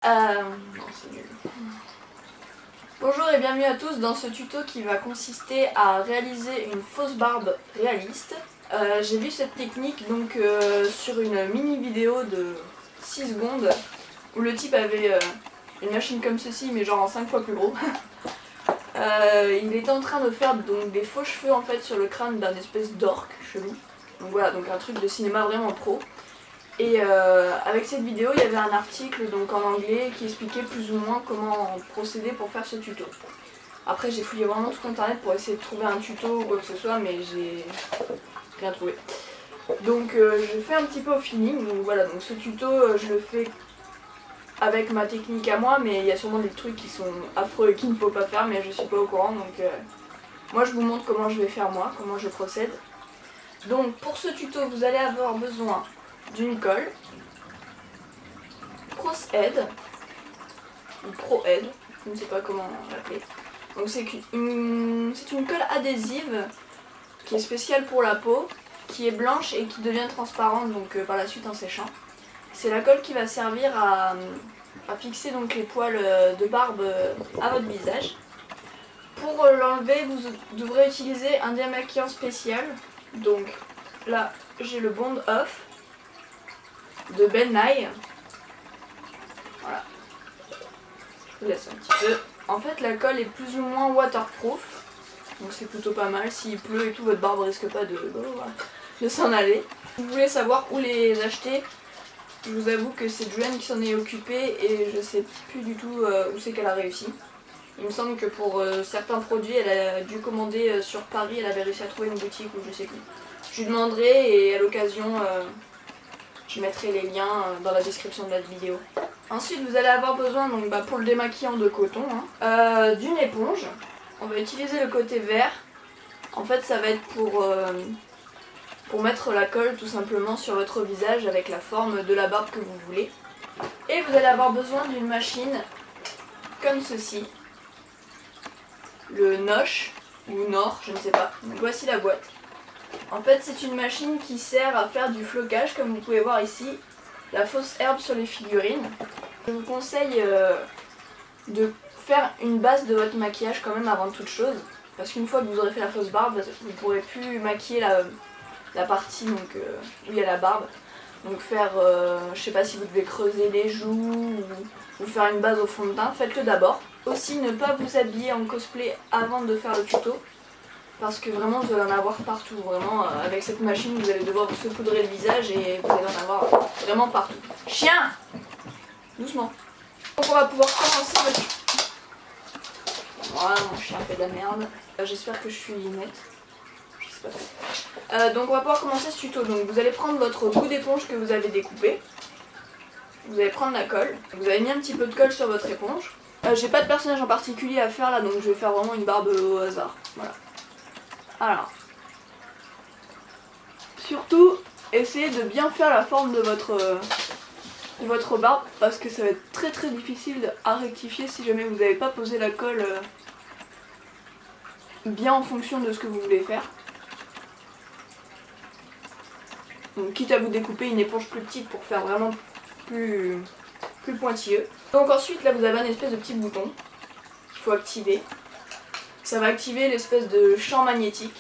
Non, c'est nul. Bonjour et bienvenue à tous dans ce tuto qui va consister à réaliser une fausse barbe réaliste. J'ai vu cette technique donc sur une mini vidéo de 6 secondes où le type avait une machine comme ceci mais genre en 5 fois plus gros. Il était en train de faire donc des faux cheveux en fait sur le crâne d'un espèce d'orque chelou. Donc voilà, donc un truc de cinéma vraiment pro. Et avec cette vidéo, il y avait un article donc en anglais qui expliquait plus ou moins comment procéder pour faire ce tuto. Après j'ai fouillé vraiment tout internet pour essayer de trouver un tuto ou quoi que ce soit, mais j'ai rien trouvé. Donc je fais un petit peu au feeling, donc voilà, donc ce tuto je le fais avec ma technique à moi, mais il y a sûrement des trucs qui sont affreux et qu'il ne faut pas faire, mais je suis pas au courant, donc moi je vous montre comment je vais faire moi, comment je procède. Donc pour ce tuto vous allez avoir besoin d'une colle, Crosshead, ou Pro-Head, je ne sais pas comment l'appeler. Donc c'est une colle adhésive qui est spéciale pour la peau, qui est blanche et qui devient transparente donc par la suite en séchant. C'est la colle qui va servir à fixer donc les poils de barbe à votre visage. Pour l'enlever, vous devrez utiliser un démaquillant spécial. Donc là j'ai le Bond Off de Ben Nye. Voilà. Je vous laisse un petit peu. En fait la colle est plus ou moins waterproof. Donc c'est plutôt pas mal. S'il pleut et tout, votre barbe risque pas de s'en aller. Si vous voulez savoir où les acheter, je vous avoue que c'est Juliane qui s'en est occupée et je sais plus du tout où c'est qu'elle a réussi. Il me semble que pour certains produits, elle a dû commander sur Paris, elle avait réussi à trouver une boutique ou je sais plus. Je lui demanderai et à l'occasion, je mettrai les liens dans la description de la vidéo. Ensuite, vous allez avoir besoin donc, pour le démaquillant de coton, d'une éponge. On va utiliser le côté vert. En fait, ça va être pour mettre la colle tout simplement sur votre visage avec la forme de la barbe que vous voulez. Et vous allez avoir besoin d'une machine comme ceci. Le Nosh ou Nor, je ne sais pas. Donc voici la boîte. En fait, c'est une machine qui sert à faire du flocage, comme vous pouvez voir ici, la fausse herbe sur les figurines. Je vous conseille de faire une base de votre maquillage quand même avant toute chose, parce qu'une fois que vous aurez fait la fausse barbe, vous ne pourrez plus maquiller la partie donc, où il y a la barbe. Donc faire, je sais pas si vous devez creuser les joues ou faire une base au fond de teint, faites-le d'abord. Aussi ne pas vous habiller en cosplay avant de faire le tuto, parce que vraiment vous allez en avoir partout. Vraiment avec cette machine vous allez devoir vous saupoudrer le visage et vous allez en avoir vraiment partout. Chien! Doucement. Donc on va pouvoir commencer le tuto. Voilà, mon chien fait de la merde. J'espère que je suis nette. Je sais pas. Donc on va pouvoir commencer ce tuto. Donc vous allez prendre votre bout d'éponge que vous avez découpé. Vous allez prendre la colle. Vous avez mis un petit peu de colle sur votre éponge. J'ai pas de personnage en particulier à faire là, donc je vais faire vraiment une barbe au hasard. Voilà. Alors. Surtout, essayez de bien faire la forme de votre barbe parce que ça va être très très difficile à rectifier si jamais vous n'avez pas posé la colle bien en fonction de ce que vous voulez faire. Donc quitte à vous découper une éponge plus petite pour faire vraiment plus pointilleux. Donc ensuite là vous avez un espèce de petit bouton qu'il faut activer. Ça va activer l'espèce de champ magnétique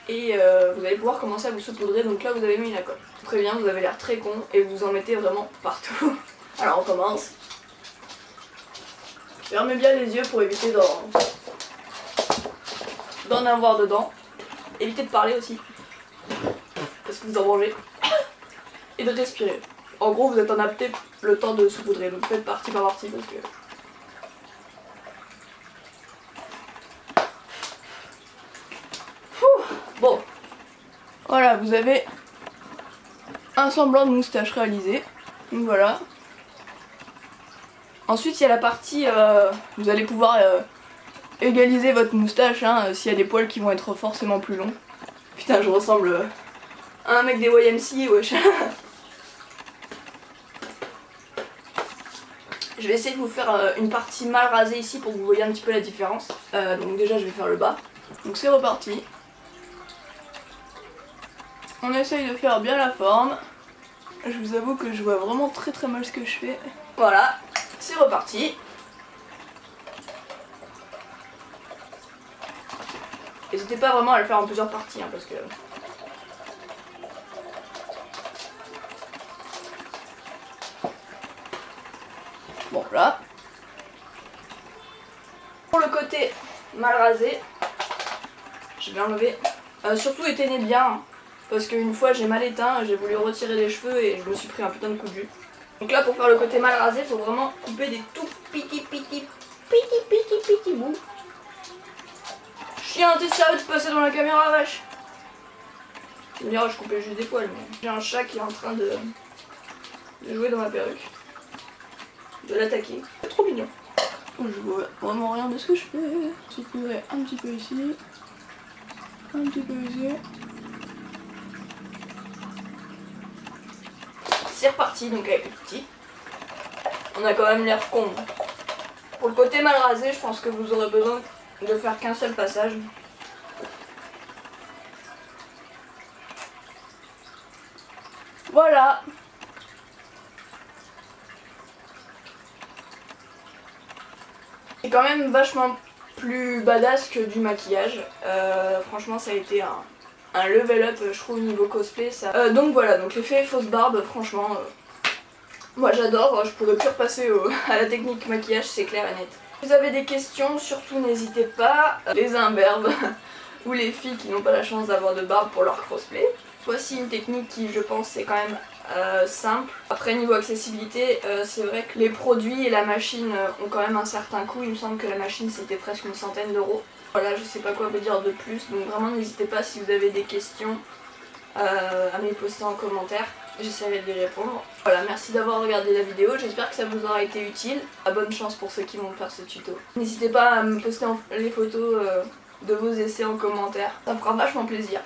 et vous allez pouvoir commencer à vous saupoudrer. Donc là vous avez mis la colle. Très bien, vous avez l'air très con et vous en mettez vraiment partout. Alors on commence. Fermez bien les yeux pour éviter d'en avoir dedans. Évitez de parler aussi, parce que vous en mangez. Et de respirer. En gros vous êtes en apté le temps de saupoudrer, donc faites partie par partie parce que... Bon, voilà, vous avez un semblant de moustache réalisé. Donc voilà. Ensuite il y a la partie, vous allez pouvoir égaliser votre moustache s'il y a des poils qui vont être forcément plus longs. Putain, je ressemble à un mec des YMCA, wesh. Je vais essayer de vous faire une partie mal rasée ici pour que vous voyez un petit peu la différence. Donc déjà je vais faire le bas. Donc c'est reparti. On essaye de faire bien la forme. Je vous avoue que je vois vraiment très très mal ce que je fais. Voilà. c'est reparti. N'hésitez pas vraiment à le faire en plusieurs parties hein, parce que... Bon là. Pour le côté mal rasé, je vais enlever. Surtout éteignez bien parce qu'une fois j'ai mal éteint, j'ai voulu retirer les cheveux et je me suis pris un putain de coup de jus. Donc là pour faire le côté mal rasé, il faut vraiment couper des tout petits bouts. Chien, t'es sérieux de passer dans la caméra, vache? Tu me diras, je coupais juste des poils, mais j'ai un chat qui est en train de jouer dans ma perruque. De l'attaquer. C'est trop mignon. Je vois vraiment rien de ce que je fais. Je couperai un petit peu ici. Un petit peu ici. C'est reparti, donc avec le petit. On a quand même l'air con. Pour le côté mal rasé, je pense que vous aurez besoin de faire qu'un seul passage. Voilà. C'est quand même vachement plus badass que du maquillage. Franchement, ça a été un level up, je trouve, au niveau cosplay. Ça. Donc voilà, donc l'effet fausse barbe, franchement, moi j'adore. Je pourrais plus repasser à la technique maquillage, c'est clair et net. Si vous avez des questions, surtout n'hésitez pas. Les imberbes ou les filles qui n'ont pas la chance d'avoir de barbe pour leur cosplay. Voici une technique qui, je pense, est quand même simple. Après, niveau accessibilité, c'est vrai que les produits et la machine ont quand même un certain coût. Il me semble que la machine c'était presque une centaine d'euros. Voilà, je sais pas quoi vous dire de plus. Donc vraiment, n'hésitez pas si vous avez des questions à me les poster en commentaire. J'essaierai de les répondre. Voilà, merci d'avoir regardé la vidéo. J'espère que ça vous aura été utile. Bonne chance pour ceux qui vont faire ce tuto. N'hésitez pas à me poster les photos de vos essais en commentaire. Ça me fera vachement plaisir.